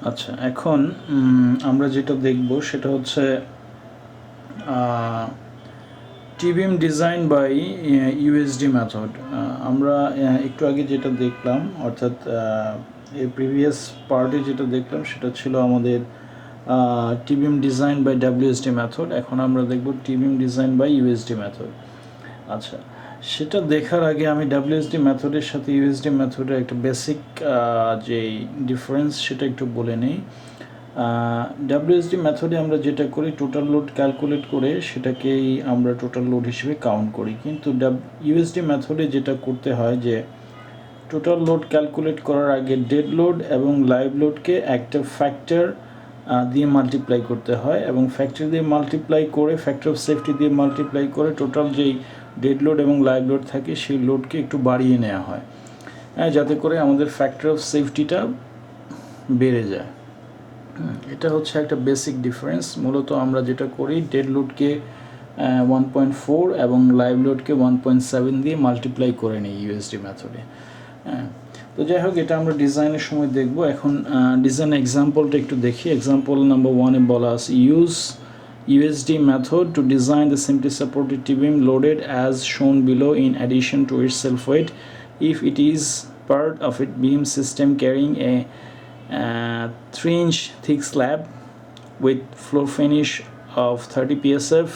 আচ্ছা, এখন আমরা যেটা দেখব সেটা হচ্ছে টি-বিম ডিজাইন বাই ইউএসডি মেথড। আমরা একটু আগে যেটা দেখলাম, অর্থাৎ এই প্রিভিয়াস পার্টে যেটা দেখলাম সেটা ছিল আমাদের টি-বিম ডিজাইন বাই ডাব্লিউএসডি মেথড। এখন আমরা দেখব টি-বিম ডিজাইন বাই ইউএসডি মেথড। আচ্ছা, সেটা দেখার আগে আমি ডাব্লিউএসডি মেথডের সাথে ইউএসডি মেথডের একটা বেসিক যে ডিফারেন্স সেটা একটু বলে নেই। ডাব্লিউএসডি মেথডে আমরা যেটা করি, টোটাল লোড ক্যালকুলেট করে সেটাকেই আমরা টোটাল লোড হিসেবে কাউন্ট করি, কিন্তু ইউএসডি মেথডে যেটা করতে হয় যে টোটাল লোড ক্যালকুলেট করার আগে ডেড লোড এবং লাইভ লোডকে একটা ফ্যাক্টর দিয়ে মাল্টিপ্লাই করতে হয়, এবং ফ্যাক্টর দিয়ে মাল্টিপ্লাই করে ফ্যাক্টর অফ সেফটি দিয়ে মাল্টিপ্লাই করে টোটাল যেই ডেড লোড এবং লাইভ লোড থাকে সেই লোডকে একটু বাড়িয়ে নেওয়া হয়, যাতে করে আমাদের ফ্যাক্টর অফ সেফটিটা বেড়ে যায়। এটা হচ্ছে একটা বেসিক ডিফারেন্স। মূলত আমরা যেটা করি, ডেড লোডকে 1.4 এবং লাইভ লোডকে 1.7 দিয়ে মাল্টিপ্লাই করে নিই ইউএসডি মেথডে। তো যাই হোক, এটা আমরা ডিজাইনের সময় দেখব। এখন ডিজাইন এক্সাম্পলটা একটু দেখি। এক্সাম্পল নাম্বার 1-এ বলা আছে, use USD method to design the simply supported T-beam loaded as shown below in addition to its self-weight if it is part of a beam system carrying a 3-inch thick slab with floor finish of 30 psf,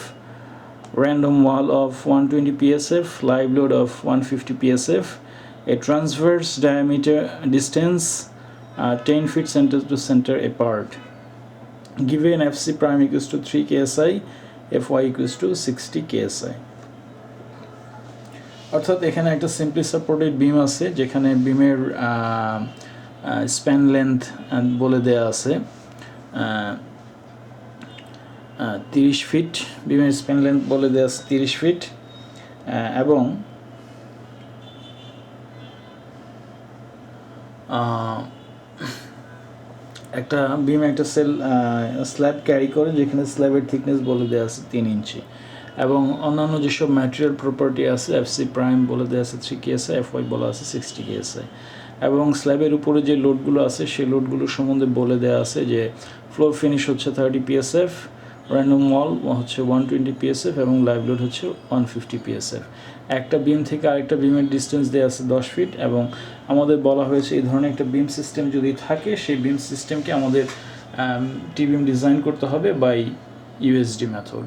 random wall of 120 psf, live load of 150 psf, a transverse diameter distance 10 feet center to center apart. Given FC prime equals to 3 ksi, Fy equals to 60 ksi. অর্থাৎ এখানে একটা simply supported বিম আছে, যেখানে বিমের span length বলে দেয়া আছে 30 fit. বিমের স্প্যান লেন্থ বলে দেয়া আছে 30 ফিট, এবং একটা বিম একটা স্ল্যাব ক্যারি করে, যেখানে স্ল্যাবের থিকনেস বলে দেওয়া আছে 3 ইঞ্চি, এবং অন্যান্য যেসব ম্যাটেরিয়াল প্রপার্টি আছে, এফসি প্রাইম বলে দেওয়া আছে 3 কেএসআই, এফওয়াই বলা আছে 60 কেএসআই, এবং স্ল্যাবের উপরে যে লোডগুলো আছে সেই লোডগুলোর সম্বন্ধে বলে দেওয়া আছে যে ফ্লোর ফিনিশ হচ্ছে 30 পিএসএফ, র্যান্ডম ওয়াল হচ্ছে 120 পিএসএফ, এবং লাইভ লোড হচ্ছে 150 পিএসএফ। একটা বিম থেকে আরেকটা বিমের ডিস্টেন্স দেওয়া আছে 10 ফিট, এবং আমাদের বলা হয়েছে এই ধরনের একটা বিম সিস্টেম যদি থাকে, সেই বিম সিস্টেমকে আমাদের টি-বিম ডিজাইন করতে হবে বাই ইউএসডি মেথড।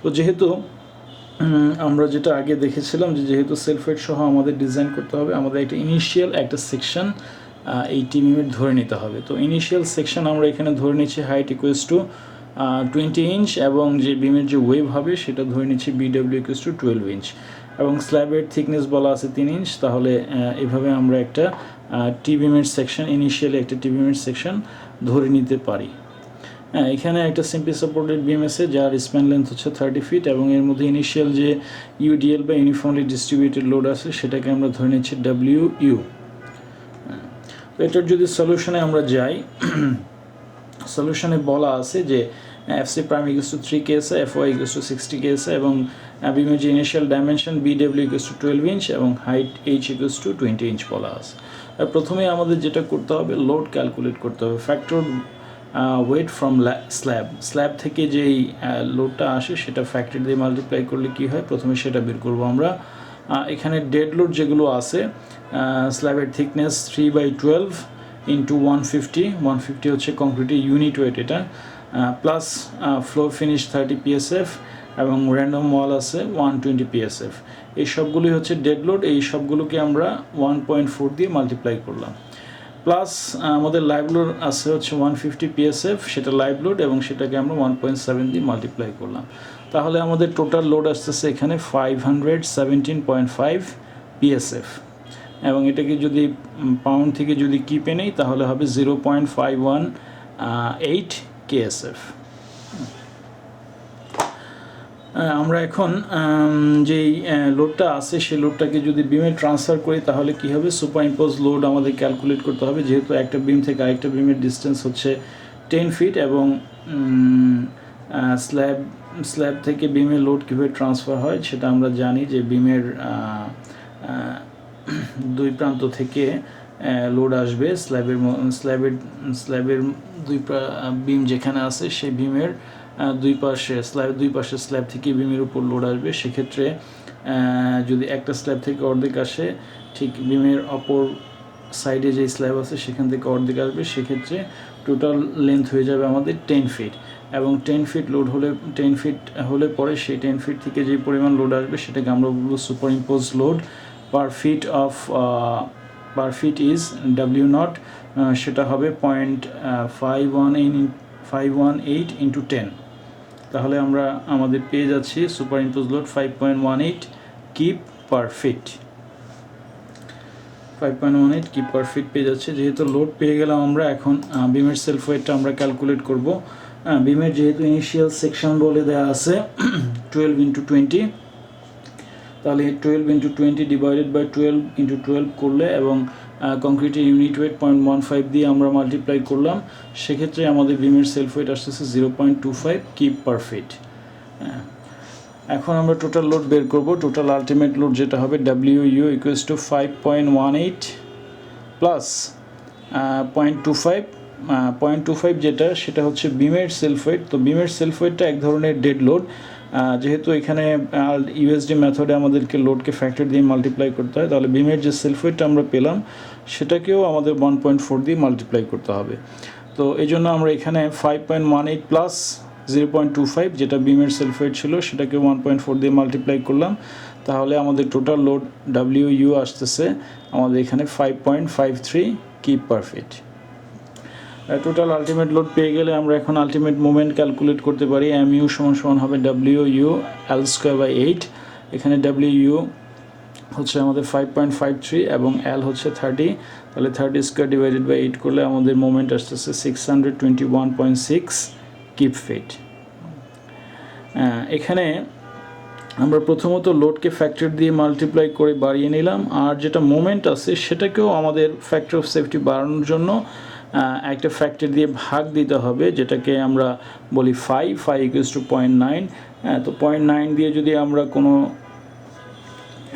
তো যেহেতু আমরা যেটা আগে দেখেছিলাম যে যেহেতু সেলফ-ওয়েট সহ আমাদের ডিজাইন করতে হবে, আমাদের একটা ইনিশিয়াল একটা সেকশন এই টি-বিমের ধরে নিতে হবে। তো ইনিশিয়াল সেকশন আমরা এখানে ধরে নিচ্ছি হাইট ইকুয়ালস টু 20 ইঞ্চ, এবং যে বিমের যে ওয়েভ হবে সেটা ধরে নিচ্ছি বিডব্লিউ ইকুয়ালস টু 12 ইঞ্চ, এবং স্ল্যাবের থিকনেস বলা আছে 3 ইঞ্চ। তাহলে এভাবে আমরা একটা টি-বিমের সেকশন, ইনিশিয়ালি একটা টি-বিমের সেকশন ধরে নিতে পারি। এখানে একটা সিম্পলি সাপোর্টেড বিম আছে যার স্প্যান লেন্থ হচ্ছে 30 ফিট, এবং এর মধ্যে ইনিশিয়াল যে ইউডিএল বা ইউনিফর্মলি ডিস্ট্রিবিউটেড লোড আছে সেটাকে আমরা ধরে নিচ্ছি ডব্লিউ। তো এটার যদি সলিউশনে আমরা যাই, সলিউশনে বলা আছে যে F C prime equals to 3 ksi, F Y equals to 60 ksi, এবং বিমের যে initial dimension B W equals to 12 inch এবং height H equals to 20 inch বলা আছে। প্রথমে আমাদের যেটা করতে হবে, লোড ক্যালকুলেট করতে হবে, ফ্যাক্টর ওয়েট ফ্রম স্ল্যাব থেকে যেই লোডটা আসে সেটা ফ্যাক্টর দিয়ে মাল্টিপ্লাই করলে কী হয়, প্রথমে সেটা বের করবো আমরা। এখানে ডেড লোড যেগুলো আছে, স্ল্যাবের থিকনেস 3/12 ইন্টু 150 হচ্ছে কংক্রিটের ইউনিট ওয়েট এটা, প্লাস ফ্লোর ফিনিশ 30 পিএসএফ, এবং র্যান্ডম ওয়াল আছে 120 পিএসএফ। এই সবগুলোই হচ্ছে ডেড লোড। এই সবগুলোকে আমরা 1.4 দিয়ে মাল্টিপ্লাই করলাম, প্লাস আমাদের লাইভ লোড আছে হচ্ছে 150 পিএসএফ, সেটা লাইভ লোড, এবং সেটাকে আমরা 1.7 দিয়ে মাল্টিপ্লাই করলাম। তাহলে আমাদের টোটাল লোড আসতেছে এখানে 517.5 পিএসএফ, এবং এটাকে যদি পাউন্ড থেকে যদি কিপে নেই তাহলে হবে 0.518 কেএসএফ। আমরা এখন যেই লোডটা আছে সেই লোডটাকে যদি বিমে ট্রান্সফার করি তাহলে কি হবে, সুপারইম্পোজ লোড আমাদের ক্যালকুলেট করতে হবে, যেহেতু একটা বিম থেকে আরেকটা বিমের ডিস্টেন্স হচ্ছে 10 ফিট, এবং স্ল্যাব থেকে বিমের লোড কীভাবে ট্রান্সফার হয় সেটা আমরা জানি যে বিমের দুই প্রান্ত থেকে লোড আসবে স্ল্যাবের বিম যেখানে আছে সেই বিমের দুই পাশে স্ল্যাব থেকে বিমের উপর লোড আসবে। সেক্ষেত্রে যদি একটা স্ল্যাব থেকে অর্ধেক আসে, ঠিক বিমের অপর সাইডে যে স্ল্যাব আছে সেখান থেকে অর্ধেক আসবে। সেক্ষেত্রে টোটাল লেন্থ হয়ে যাবে আমাদের 10 ফিট, এবং 10 ফিট লোড হলে 10 ফিট হলে পরে সেই 10 ফিট থেকে যে পরিমাণ লোড আসবে সেটাকে আমরা বলবো super impose load per fit is W0, সেটা হবে 0.518 ইন্টু 10। তাহলে আমরা আমাদের পেয়ে যাচ্ছি সুপার ইম্পোজ লোড 5.18 কিপ পার ফিট, 5.18 কিপ পার ফিট পেয়ে যাচ্ছে। যেহেতু লোড পেয়ে গেলাম আমরা, এখন বিমের সেলফ ওয়েটটা আমরা ক্যালকুলেট করব। বিমের যেহেতু ইনিশিয়াল সেকশন বলে দেওয়া আছে 12 ইন্টু 20, তাহলে 12 ইন্টু 20 ডিভাইডেড বাই 12 ইন্টু 12 করলে এবং কংক্রিটের ইউনিট ওয়েট 0.15 দিয়ে আমরা মাল্টিপ্লাই করলাম, সেক্ষেত্রে আমাদের বিমের সেলফ ওয়েট আসতেছে 0.25 কিপ পার ফিট। এখন আমরা টোটাল লোড বের করব। টোটাল আলটিমেট লোড যেটা হবে WU ইকুয়ালস টু 5.18 প্লাস 0.25 যেটা, সেটা হচ্ছে বিমের সেলফ ওয়েট। তো বিমের সেলফ ওয়েটটা এক ধরনের ডেড লোড, যেহেতু এখানে ইউএসডি মেথডে আমাদেরকে লোডকে ফ্যাক্টর দিয়ে মাল্টিপ্লাই করতে হয়, তাহলে বিমের যে সেলফ ওয়েটটা আমরা পেলাম সেটাকেও আমাদের 1.4 দিয়ে মাল্টিপ্লাই করতে হবে। তো এই জন্য আমরা এখানে 5.18 প্লাস 0.25 যেটা বিমের সেলফ ওয়েট ছিল সেটাকে 1.4 দিয়ে মাল্টিপ্লাই করলাম, তাহলে আমাদের টোটাল লোড WU আসতেছে আমাদের এখানে 5.53 কিপ পার ফিট। টোটাল আলটিমেট লোড পেয়ে গেলে আমরা এখন আলটিমেট মোমেন্ট ক্যালকুলেট করতে পারি। MU সমান হবে WU L²/8। এখানে WU হচ্ছে আমাদের 5.53 এবং L হচ্ছে 30, তাহলে 30² ডিভাইডেড বাই 8 করলে আমাদের মোমেন্ট আসতেছে 621.6 কিপ ফিট। এখানে আমরা প্রথমত লোডকে ফ্যাক্টর দিয়ে মাল্টিপ্লাই করে বাড়িয়ে নিলাম, আর যেটা মোমেন্ট আছে সেটাকেও আমাদের ফ্যাক্টর অফ সেফটি বাড়ানোর জন্য একটা ফ্যাক্টর দিয়ে ভাগ দিতে হবে, যেটাকে আমরা বলি ফাই ইকুয়ালস টু 0.9। তো 0.9 দিয়ে যদি আমরা কোনো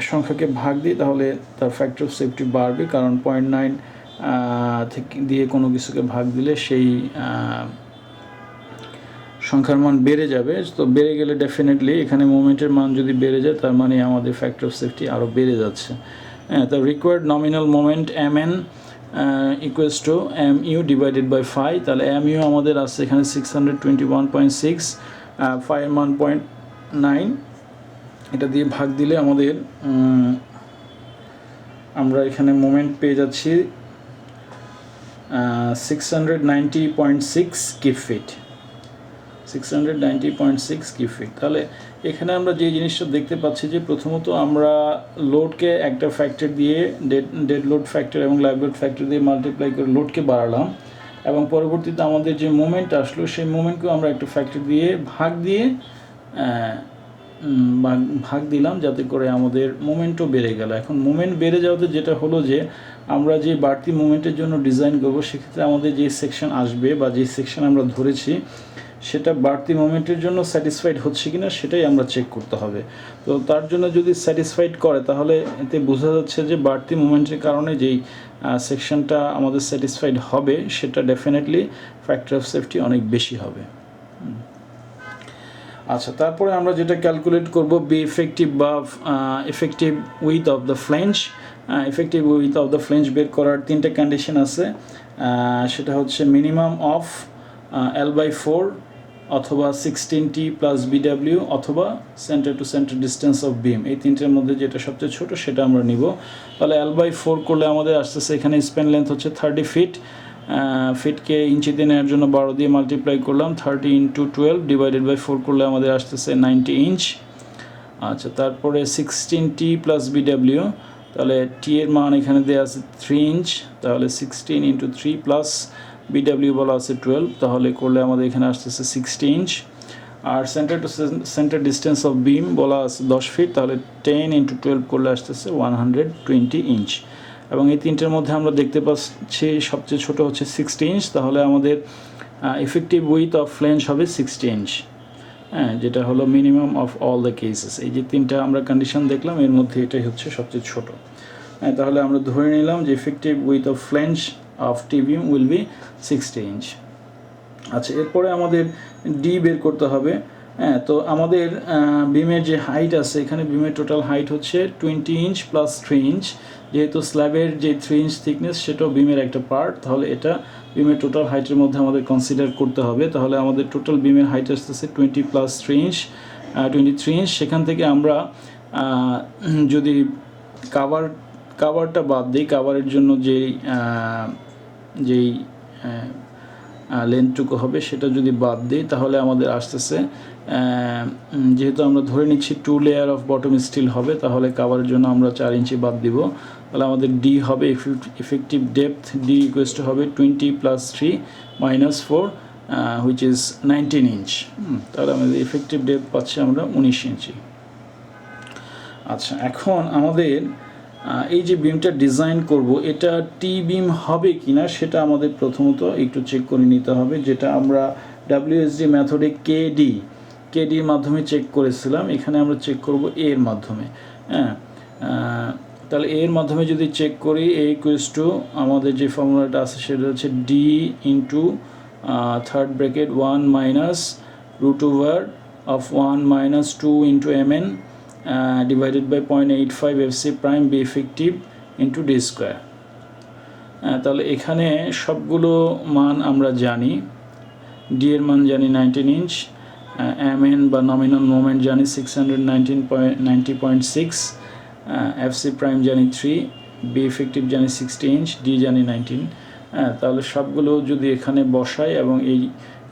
সংখ্যাকে ভাগ দিই তাহলে তার ফ্যাক্টর অফ সেফটি বাড়বে, কারণ 0.9 থেকে দিয়ে কোনো কিছুকে ভাগ দিলে সেই সংখ্যার মান বেড়ে যাবে। তো বেড়ে গেলে ডেফিনেটলি এখানে মোমেন্টের মান যদি বেড়ে যায় তার মানে আমাদের ফ্যাক্টর অফ সেফটি আরও বেড়ে যাচ্ছে। তো required nominal moment MN equals to MU divided by phi. তাহলে MU আমাদের আছে এখানে 621.6, ফাইয়ের মান 0.9, এটা দিয়ে ভাগ দিলে আমাদের আমরা এখানে মোমেন্ট পেয়ে যাচ্ছি 690.6 কিপ ফিট, 690.6 কিপ ফিট। তাহলে এখানে আমরা যে জিনিসটা দেখতে পাচ্ছি যে প্রথমত আমরা লোডকে একটা ফ্যাক্টর দিয়ে ডেড লোড ফ্যাক্টর এবং লাইভ লোড ফ্যাক্টর দিয়ে মাল্টিপ্লাই করে লোডকে বাড়ালাম, এবং পরবর্তীতে আমাদের যে মোমেন্ট আসলো সেই মোমেন্টকেও আমরা একটা ফ্যাক্টর দিয়ে ভাগ দিলাম, যাতে করে আমাদের মোমেন্টও বেড়ে গেল। এখন মোমেন্ট বেড়ে যাওয়াতে যেটা হলো যে আমরা যে বাড়তি মোমেন্টের জন্য ডিজাইন করবো, সেক্ষেত্রে আমাদের যে সেকশন আসবে বা যে সেকশন আমরা ধরেছি সেটা বাড়তি মোমেন্টের জন্য স্যাটিসফাইড হচ্ছে কিনা সেটাই আমরা চেক করতে হবে। তো তার জন্য যদি স্যাটিসফাইড করে তাহলে এতে বোঝা যাচ্ছে যে বাড়তি মোমেন্টের কারণে যেই সেকশনটা আমাদের স্যাটিসফাইড হবে সেটা ডেফিনেটলি ফ্যাক্টর অফ সেফটি অনেক বেশি হবে। আচ্ছা, তারপরে আমরা যেটা ক্যালকুলেট করব বি এফেক্টিভ বা effective with of the ফ্লেঞ্চ। Effective with of the ফ্লেঞ্চ বের করার তিনটা কন্ডিশন আছে। সেটা হচ্ছে মিনিমাম অফ L/4 অথবা 16T প্লাস BW অথবা centre to centre distance of beam. এই তিনটের মধ্যে যেটা সবচেয়ে ছোট সেটা আমরা নিব। তাহলে L/4 করলে আমাদের আসতেছে এখানে স্প্যান লেন্থ হচ্ছে 30 ফিট। ফিটকে ইঞ্চিতে নেওয়ার জন্য 12 দিয়ে মাল্টিপ্লাই করলাম, 30 ইন্টু 12 ডিভাইডেড বাই 4 করলে আমাদের আসতেছে 90 ইঞ্চ। আচ্ছা, তারপরে 16T প্লাস BW, তাহলে টি এর মান এখানে দেওয়া আছে 3 ইঞ্চ, তাহলে 16 ইন্টু 3 প্লাস BW বলা আছে 12, তাহলে করলে আমাদের এখানে আসতেছে 60 ইঞ্চ। আর centre to centre distance of beam বলা আছে 10 ফিট, তাহলে 10 ইন্টু 12 করলে আসতেছে 120 ইঞ্চ। এবং এই তিনটের মধ্যে আমরা দেখতে পাচ্ছি সবচেয়ে ছোট হচ্ছে 60 ইঞ্চ, তাহলে আমাদের এফেক্টিভ উইথ অফ ফ্লেঞ্চ হবে 60 ইঞ্চ, যেটা হলো minimum of all the cases. এই যে তিনটা আমরা কন্ডিশন দেখলাম এর মধ্যে এটাই হচ্ছে সবচেয়ে ছোট। তাহলে আমরা ধরে নিলাম যে effective with of flange of T beam will be 60 inch. আচ্ছা, এরপরে আমাদের ডি বের করতে হবে। তো আমাদের বিমের যে হাইট আছে, এখানে বিমের টোটাল হাইট হচ্ছে 20 ইঞ্চ প্লাস 3 ইঞ্চ। যেহেতু স্ল্যাবের যে 3 ইঞ্চ থিকনেস সেটাও বিমের একটা পার্ট, তাহলে এটা বিমের টোটাল হাইটের মধ্যে আমাদের কনসিডার করতে হবে। তাহলে আমাদের টোটাল বিমের হাইট আসতেছে 20 প্লাস 3 ইঞ্চ, 23 ইঞ্চ। সেখান থেকে আমরা যদি কাভারটা বাদ দিই, কাভারের জন্য যেই লেন্থটুকু হবে সেটা যদি বাদ দিই, তাহলে আমাদের আসতেছে, যেহেতু আমরা ধরে নিচ্ছি 2 লেয়ার অফ বটম স্টিল হবে, তাহলে কাভারের জন্য আমরা 4 ইঞ্চি বাদ দিব। তাহলে আমাদের ডি হবে effective depth, D equals to হবে 20 plus 3 minus 4 which is 19 inch. তাহলে আমাদের ইফেক্টিভ ডেপথ পাচ্ছি আমরা 19 ইঞ্চি। আচ্ছা, এখন আমাদের এই যে বিমটা ডিজাইন করব, এটা টি বিম হবে কিনা সেটা আমাদের প্রথমত একটু চেক করে নিতে হবে, যেটা আমরা WSD মেথডে কেডির মাধ্যমে চেক করেছিলাম। এখানে আমরা চেক করব এর মাধ্যমে। তাহলে এর মাধ্যমে যদি চেক করি, এ ইকুয়ালস টু আমাদের যে ফর্মুলাটা আছে সেটা হচ্ছে D into third bracket 1 minus root over of 1 minus 2 into mn divided by 0.85 FC prime B effective into D square। তাহলে এখানে সবগুলো মান আমরা জানি। ডি এর মান জানি 19 ইঞ্চ, mn বা নমিনাল মোমেন্ট জানি 690.6, FC prime জানি 3, B effective জানি 60 ইঞ্চ, ডি জানি 19। তাহলে সবগুলো যদি এখানে বসাই এবং এই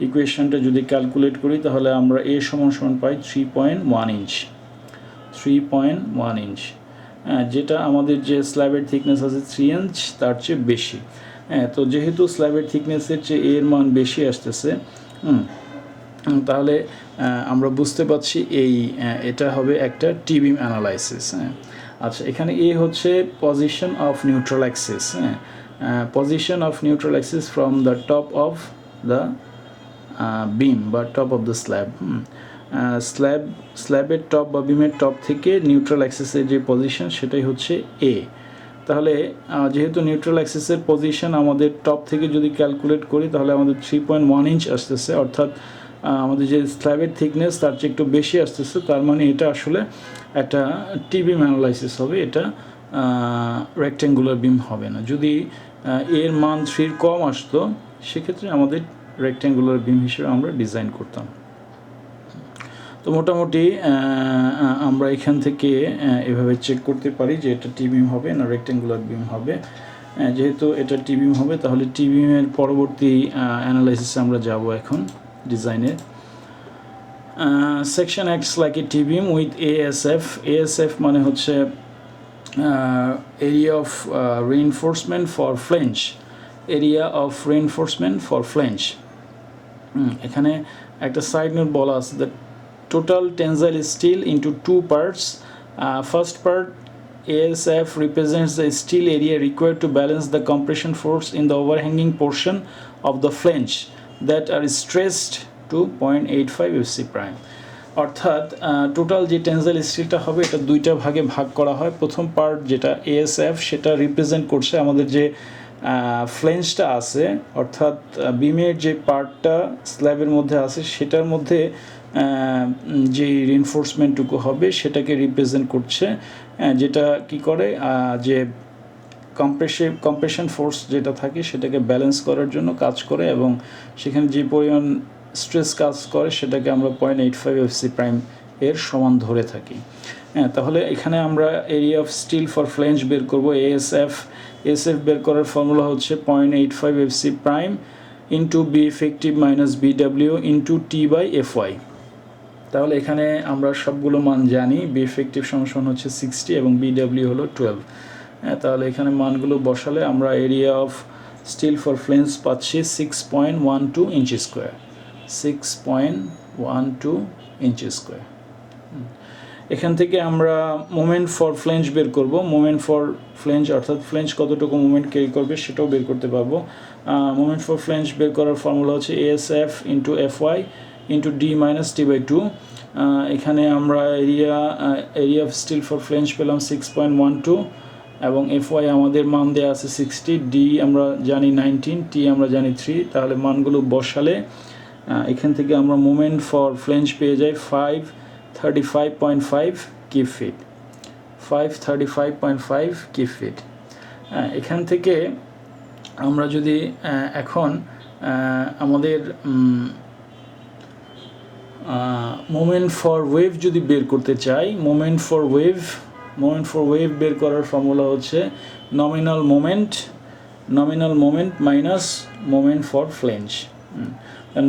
ইকুয়েশনটা যদি ক্যালকুলেট করি, তাহলে আমরা A সমান পাই 3.1 ইঞ্চ। 3.1 ইঞ্চ, যেটা আমাদের যে স্ল্যাবের থিকনেস আছে 3 ইঞ্চ তার চেয়ে বেশি। তো যেহেতু স্ল্যাবের থিকনেসের চেয়ে এর মান বেশি আসতেছে, তাহলে আমরা বুঝতে পারছি এটা হবে একটা টি বিম অ্যানালাইসিস। আচ্ছা, এখানে এ হচ্ছে position of neutral axis, position of neutral axis from the top of the beam বা টপ অফ দ্য স্ল্যাব। স্ল্যাবের টপ বা বিমের টপ থেকে নিউট্রাল অ্যাক্সিসের যে পজিশন সেটাই হচ্ছে এ। তাহলে যেহেতু নিউট্রাল অ্যাক্সিসের পজিশন আমাদের টপ থেকে যদি ক্যালকুলেট করি, তাহলে আমাদের 3.1 ইঞ্চ আসতেছে, অর্থাৎ আমাদের যে স্ল্যাবের থিকনেস তার চেয়ে একটু বেশি আসতেছে। তার মানে এটা আসলে একটা টি বিম অ্যানালাইসিস হবে, এটা রেক্ট্যাঙ্গুলার বিম হবে না। যদি এর মান 3 কম আসতো, সেক্ষেত্রে আমাদের রেক্ট্যাঙ্গুলার বিম হিসেবে আমরা ডিজাইন করতাম। তো মোটামুটি আমরা এখান থেকে এভাবে চেক করতে পারি যে এটা টি বিম হবে না রেক্ট্যাঙ্গুলার বিম হবে। যেহেতু এটা টি বিম হবে, তাহলে টি বিমের পরবর্তী অ্যানালাইসিসে আমরা যাব এখন ডিজাইনের। Section acts like a T beam with ASF মানে হচ্ছে area of reinforcement for flange, area of reinforcement for flange. এখানে একটা সাইড নোট বলা আছে, the total tensile steel into 2 parts. First part, ASF represents the steel area required to balance the compression force in the overhanging portion of the flange that are stressed to 0.85 FC prime. অর্থাৎ total যে টেনজাইল স্টিলটা হবে এটা দুইটা ভাগে ভাগ করা হয়। প্রথম পার্ট যেটা ASF, সেটা রিপ্রেজেন্ট করছে আমাদের যে ফ্লেঞ্জটা আছে, অর্থাৎ বিমের যে পার্টটা স্ল্যাবের মধ্যে আছে সেটার মধ্যে যে রিইনফোর্সমেন্টটুকু হবে সেটাকে রিপ্রেজেন্ট করছে, যেটা কি করে যে কম্প্রেশন ফোর্স যেটা থাকে সেটাকে ব্যালেন্স করার জন্য কাজ করে, এবং সেখানে যে পরিমাণ স্ট্রেস কাজ করে সেটাকে আমরা 0.85 FC প্রাইম এর সমান ধরে থাকি। তাহলে এখানে আমরা area of steel for flange বের করব। ASF বের করার ফর্মুলা হচ্ছে 0.85 FC prime into B effective minus BW into T/FY। তাহলে এখানে আমরা সবগুলো মান জানি। বি ইফেক্টিভ সমান হচ্ছে 60 এবং BW হলো 12। তাহলে এখানে মানগুলো বসালে আমরা area of steel for flange পাচ্ছি 6.12 ইঞ্চি স্কোয়ার, 6.12 ইঞ্চি স্কোয়ার। এখান থেকে আমরা মোমেন্ট ফর ফ্লেঞ্জ বের করব। মোমেন্ট ফর ফ্লেঞ্জ অর্থাৎ ফ্লেঞ্জ কতটুকু মোমেন্ট ক্যারি করবে সেটাও বের করতে পারবো। মোমেন্ট ফর ফ্লেঞ্জ বের করার ফর্মুলা হচ্ছে ASF into FY into D minus T/2। এখানে আমরা area of steel for flange পেলাম 6.12 এবং FY আমাদের মান দেওয়া আছে 60, ডি আমরা জানি 19, টি আমরা জানি 3। তাহলে মানগুলো বসালে এখান থেকে আমরা মোমেন্ট ফর ফ্লেঞ্জ পেয়ে যাই 535.5 কিউব ফিট, 535.5 কিউব ফিট। এখান থেকে আমরা যদি এখন আমাদের মোমেন্ট ফর ওয়েভ যদি বের করতে চাই, মোমেন্ট ফর ওয়েভ বের করার ফর্মুলা হচ্ছে nominal moment minus moment for flange.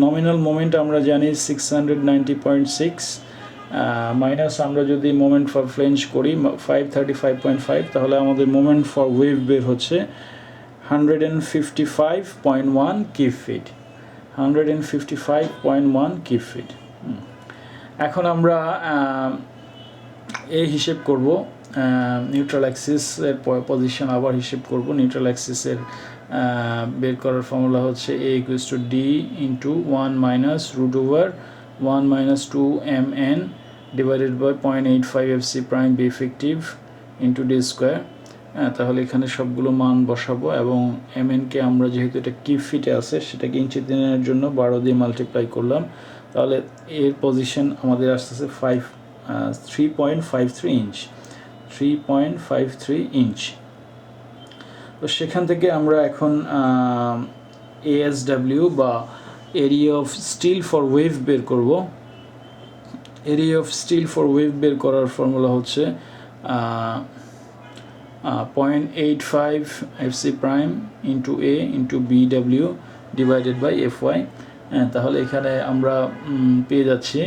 Nominal moment আমরা জানি 690.6 মাইনাস আমরা যদি মোমেন্ট ফর ফ্লেঞ্জ করি 535.5, তাহলে আমাদের মোমেন্ট ফর ওয়েভ বের হচ্ছে 155.1 কিউব ফিট, 155.1 কিউব ফিট। এখন আমরা হিসেব করব, নিউট্রাল অ্যাক্সিসের পজিশন আবার হিসেব করব। নিউট্রাল অ্যাক্সিসের বের করার ফর্মুলা হচ্ছে A = D × 1 - √1 - 2 mn divided by 0.85 FC prime B effective into D square। তাহলে এখানে সবগুলো মান বসাবো এবং mn কে আমরা যেহেতু এটা কিউব ফিটে আছে সেটাকে ইঞ্চি দিনের জন্য 12 দিয়ে মাল্টিপ্লাই করলাম, তাহলে এর পজিশন আমাদের আসতেছে 3.53 ইঞ্চ, 3.53 ইঞ্চ। তো সেখান থেকে আমরা এখন ASW বা area of steel for web বের করব। Area of steel for web বের করার ফর্মুলা হচ্ছে 0.85 FC prime into A into BW divided by FY। তাহলে এখানে আমরা পেয়ে যাচ্ছি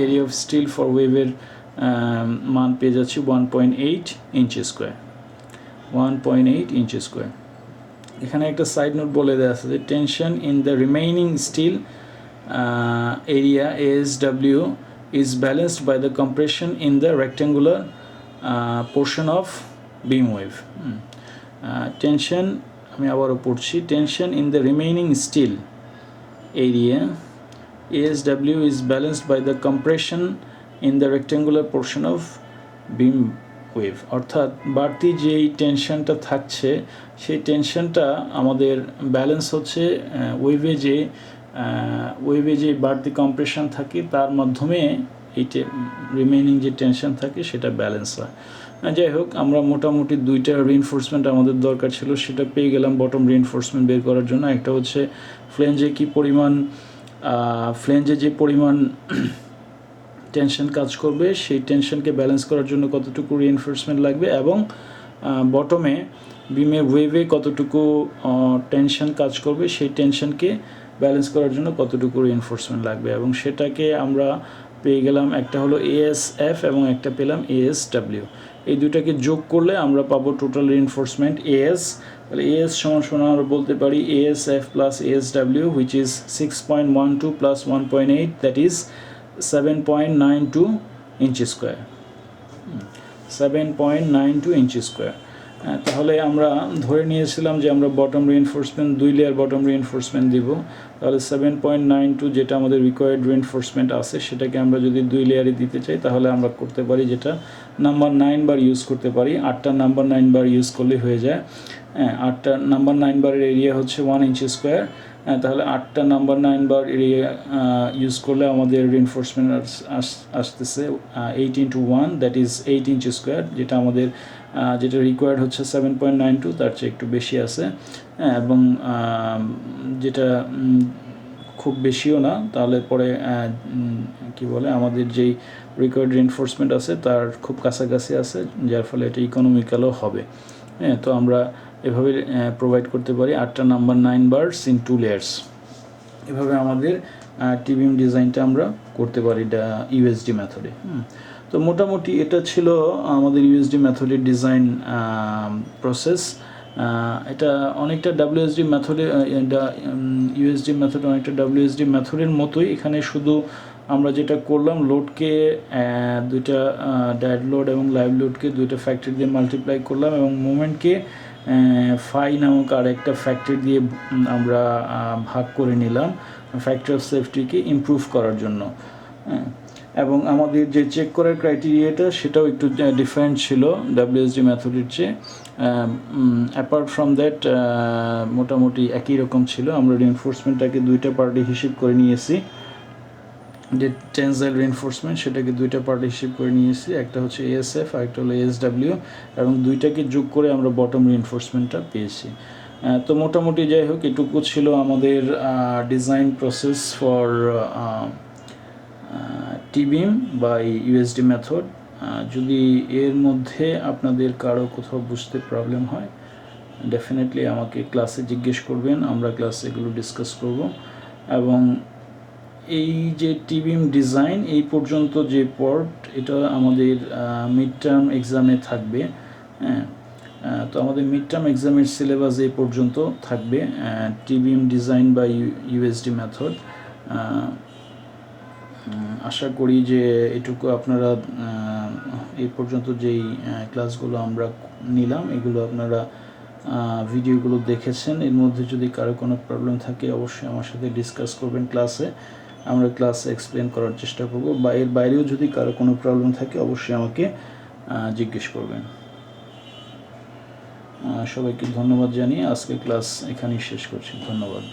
এরিয়া অফ স্টিল ফর ওয়েভের মান পেয়ে যাচ্ছি 1.8 ইঞ্চি স্কোয়ার, 1.8 ইঞ্চি স্কোয়ার। এখানে একটা সাইড নোট বলে দেওয়া আছে যে tension in the remaining steel area ASW is balanced by the compression in the rectangular portion of beam wave। Tension আমি আবারও পড়ছি, tension in the remaining steel area ASW is balanced by the compression in the rectangular portion of beam wave। অর্থাৎ বাড়তি যেই টেনশনটা থাকছে সেই টেনশনটা আমাদের ব্যালেন্স হচ্ছে ওয়েভে যে বাড়তি কম্প্রেশন থাকে তার মাধ্যমে এই রিমেইনিং যে টেনশন থাকে সেটা ব্যালেন্স হয়। যাই হোক, আমরা মোটামুটি দুইটা রিইনফোর্সমেন্ট আমাদের দরকার ছিল, সেটা পেয়ে গেলাম বটম রিইনফোর্সমেন্ট বের করার জন্য। একটা হচ্ছে ফ্লেঞ্জে যে পরিমাণ টেনশন কাজ করবে সেই টেনশনকে ব্যালেন্স করার জন্য কতটুকু রিইনফোর্সমেন্ট লাগবে, এবং বটমে বিমের ওয়েভে কতটুকু টেনশন কাজ করবে সেই টেনশনকে ব্যালেন্স করার জন্য কতটুকু রিইনফোর্সমেন্ট লাগবে, এবং সেটাকে আমরা পেয়ে গেলাম। একটা হলো ASF এবং একটা পেলাম ASW। এই দুটাকে যোগ করলে আমরা পাবো টোটাল রিইনফোর্সমেন্ট AS। তাহলে AS সমান আমরা বলতে পারি ASF plus ASW which is 6.12 plus 1.8 that is 7.92 inch square, 7.92 inch square. তাহলে আমরা ধরে নিয়েছিলাম যে আমরা bottom reinforcement 2 layer bottom reinforcement দিব। তাহলে 7.92 যেটা আমাদের রিকোয়ার্ড রিইনফোর্সমেন্ট আছে সেটাকে আমরা যদি 2 লেয়ারে দিতে চাই তাহলে আমরা করতে পারি যেটা নাম্বার 9 বার ইউজ করতে পারি। 8টা নাম্বার 9 বার ইউজ করলে হয়ে যায়। 8টা নাম্বার 9 বারের এরিয়া হচ্ছে 1 ইঞ্চি স্কোয়ার। তাহলে 8টা নাম্বার 9 বার এরিয়া ইউজ করলে আমাদের রিইনফোর্সমেন্ট আসতেছে 8 × 1 দ্যাট ইজ 8 ইঞ্চি স্কোয়ার, যেটা আমাদের যেটা রিকোয়ার্ড হচ্ছে 7.92, তার চেয়ে একটু বেশি আছে, এবং যেটা খুব বেশিও না। তাহলে পরে কি বলে আমাদের যেই রিকোয়ার্ড রিইনফোর্সমেন্ট আছে তার খুব কাছাকাছি আছে, যার ফলে এটা ইকোনমিক্যালও হবে। তো আমরা এভাবে প্রোভাইড করতে পারি 8টা নাম্বার 9 বারস ইন 2 লেয়ার্স। এভাবে আমাদের টিবিএম ডিজাইনটা আমরা করতে পারি ইউএসডি মেথডে। তো মোটামুটি এটা ছিল আমাদের ইউএসডি মেথডের ডিজাইন প্রসেস। এটা অনেকটা ডাব্লিউএসডি মেথডে, ইউএসডি মেথড অনেকটা ডাব্লিউএসডি মেথডের মতোই। এখানে শুধু আমরা যেটা করলাম লোডকে দুইটা ড্যাড লোড এবং লাইভ লোডকে দুইটা ফ্যাক্টর দিয়ে মাল্টিপ্লাই করলাম এবং মুভমেন্টকে ফাই নামক আর একটা ফ্যাক্টর দিয়ে আমরা ভাগ করে নিলাম ফ্যাক্টর অফ সেফটিকে ইমপ্রুভ করার জন্য। এবং আমাদের যে চেক করার ক্রাইটেরিয়াটা সেটাও একটু ডিফারেন্ট ছিল ডাব্লিউএসডি মেথডের চেয়ে। অ্যাপার্ট ফ্রম দ্যাট মোটামুটি একই রকম ছিল। আমরা রিএনফোর্সমেন্টটাকে দুইটা পার্টে হিসেব করে নিয়েছি, যে টেনসাইল রিএনফোর্সমেন্ট সেটাকে দুইটা পার্টে হিসেব করে নিয়েছি, একটা হচ্ছে এএসএফ আর একটা হলো এএসডাব্লিউ, এবং দুইটাকে যোগ করে আমরা বটম রিএনফোর্সমেন্টটা পেয়েছি। তো মোটামুটি যাই হোক এটুকু ছিল আমাদের ডিজাইন প্রসেস ফর টিবিম বা ইউএসডি মেথড। যদি এর মধ্যে আপনাদের কারো কোথাও বুঝতে প্রবলেম হয় ডেফিনেটলি আমাকে ক্লাসে জিজ্ঞেস করবেন, আমরা ক্লাসে এগুলো ডিসকাস করব। এবং এই যে টিবিম ডিজাইন এই পর্যন্ত যে পর্ট এটা আমাদের মিড টার্ম এক্সামে থাকবে। হ্যাঁ, তো আমাদের মিড টার্ম এক্সামের সিলেবাস এই পর্যন্ত থাকবে টিবিম ডিজাইন বা ইউএসডি মেথড। আশা করি যে এটুকু আপনারা এই পর্যন্ত যেই ক্লাসগুলো আমরা নিলাম এগুলো আপনারা ভিডিওগুলো দেখেছেন। এর মধ্যে যদি কারো কোনো প্রবলেম থাকে অবশ্যই আমার সাথে ডিসকাস করবেন ক্লাসে, আমরা ক্লাসে এক্সপ্লেন করার চেষ্টা করব। বা এর বাইরেও যদি কারো কোনো প্রবলেম থাকে অবশ্যই আমাকে জিজ্ঞেস করবেন। সবাইকে ধন্যবাদ জানিয়ে আজকে ক্লাস এখানেই শেষ করছি। ধন্যবাদ।